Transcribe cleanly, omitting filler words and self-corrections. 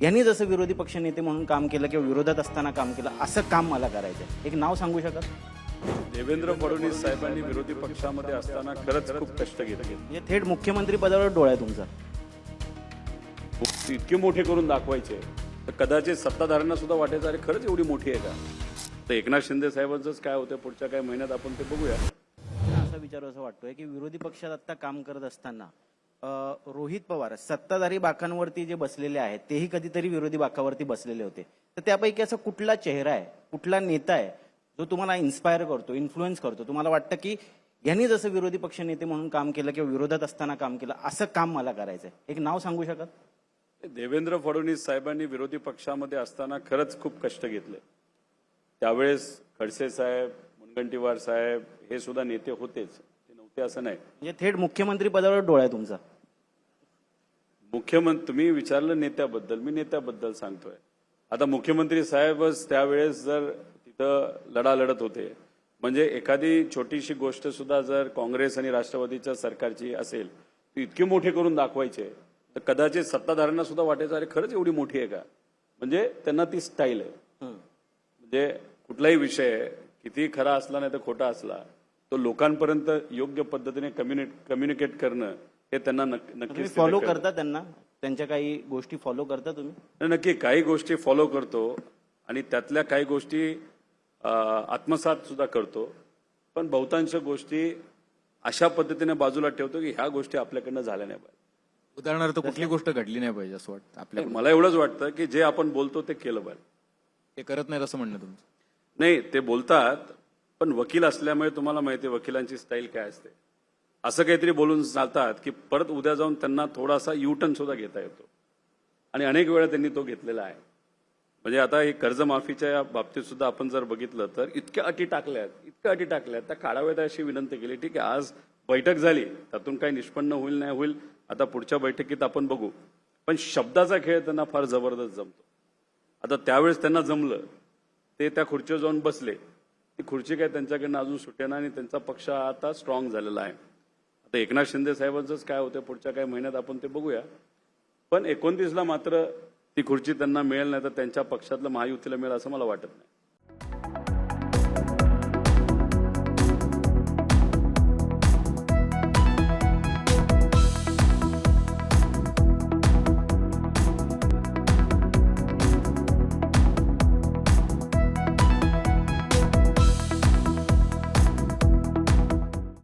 यांनी जसं विरोधी पक्षनेते म्हणून काम केलं किंवा विरोधात असताना काम केलं असं काम मला करायचं आहे. एक नाव सांगू शकाल? देवेंद्र फडणवीस साहेबांनी विरोधी पक्षामध्ये असताना खरंच खूप कष्ट घेतले. म्हणजे थेट मुख्यमंत्री पदावर डोळा आहे तुमचा. इतके मोठे करून दाखवायचे तर कदाचित सत्ताधाऱ्यांना सुद्धा वाटायचं अरे खरंच एवढी मोठी आहे का. तर एकनाथ शिंदे साहेबांचंच काय होतं पुढच्या काही महिन्यात आपण ते बघूया. असा विचार असं वाटतोय की विरोधी पक्षात आता काम करत असताना रोहित पवार सत्ताधारी बाकांवरती जे बसलेले आहेत तेही कधीतरी विरोधी बाकावरती बसलेले होते. तर त्यापैकी असा कुठला चेहरा आहे, कुठला नेता आहे जो तुम्हाला इन्स्पायर करतो, इन्फ्लुएन्स करतो, तुम्हाला वाटतं की यांनी जसं विरोधी पक्षनेते म्हणून काम केलं किंवा विरोधात असताना काम केलं असं काम मला करायचंय? एक नाव सांगू शकाल? देवेंद्र फडणवीस साहेबांनी विरोधी पक्षामध्ये असताना खरंच खूप कष्ट घेतले. त्यावेळेस खडसे साहेब, मुनगंटीवार साहेब हे सुद्धा नेते होतेच, ते नव्हते असं नाही. म्हणजे थेट मुख्यमंत्री पदावर डोळा आहे तुमचा. मुख्यमंत्री तुम्ही विचारलं नेत्याबद्दल, मी नेत्याबद्दल सांगतोय. आता मुख्यमंत्री साहेबच त्यावेळेस जर तिथं लढा लढत होते म्हणजे एखादी छोटीशी गोष्ट सुद्धा जर काँग्रेस आणि राष्ट्रवादीच्या सरकारची असेल ती इतके मोठे करून दाखवायचे तर कदाचित सत्ताधाऱ्यांना सुद्धा वाटायचं अरे खरंच एवढी मोठी आहे का. म्हणजे त्यांना ती स्टाईल आहे. म्हणजे कुठलाही विषय किती खरा असला नाही तर खोटा असला तो लोकांपर्यंत योग्य पद्धतीने कम्युनिकेट करणं हे त्यांना नक्कीच फॉलो करता, त्यांना त्यांच्या काही गोष्टी फॉलो करता तुम्ही? नक्की काही गोष्टी फॉलो करतो आणि त्यातल्या काही गोष्टी आत्मसात सुद्धा करतो. पण बहुतांश गोष्टी अशा पद्धतीने बाजूला ठेवतो की ह्या गोष्टी आपल्याकडनं झाल्या नाही पाहिजे. उदाहरणार्थ कुठली गोष्ट घडली नाही पाहिजे असं वाटतं आपल्याला? मला एवढंच वाटतं की जे आपण बोलतो ते केलं पाहिजे. ते करत नाही असं म्हणणं तुमचं? नाही, ते बोलतात पण वकील असल्यामुळे तुम्हाला माहिती आहे वकिलांची स्टाईल काय असते. असं काहीतरी बोलून चालतात की परत उद्या जाऊन त्यांना थोडासा युटर्न सुद्धा घेता येतो आणि अनेक वेळा त्यांनी तो घेतलेला आहे. म्हणजे आता ही कर्जमाफीच्या बाबतीत सुद्धा आपण जर बघितलं तर इतक्या अटी टाकल्यात त्या काढाव्यात अशी विनंती केली. ठीक आहे, आज बैठक झाली, त्यातून काही निष्पन्न होईल नाही होईल आता पुढच्या बैठकीत आपण बघू. पण शब्दाचा खेळ त्यांना फार जबरदस्त जमतो. आता त्यावेळेस त्यांना जमलं, ते त्या खुर्चीवर जाऊन बसले, ती खुर्ची काय त्यांच्याकडनं अजून सुटेना आणि त्यांचा पक्ष आता स्ट्रॉंग झालेला आहे. आता एकनाथ शिंदे साहेबांचंच काय होतं पुढच्या काही महिन्यात आपण ते बघूया. पण 29ला मात्र ती खुर्ची त्यांना मिळेल नाही तर त्यांच्या पक्षातलं महायुतीला मिळेल असं मला वाटत नाही.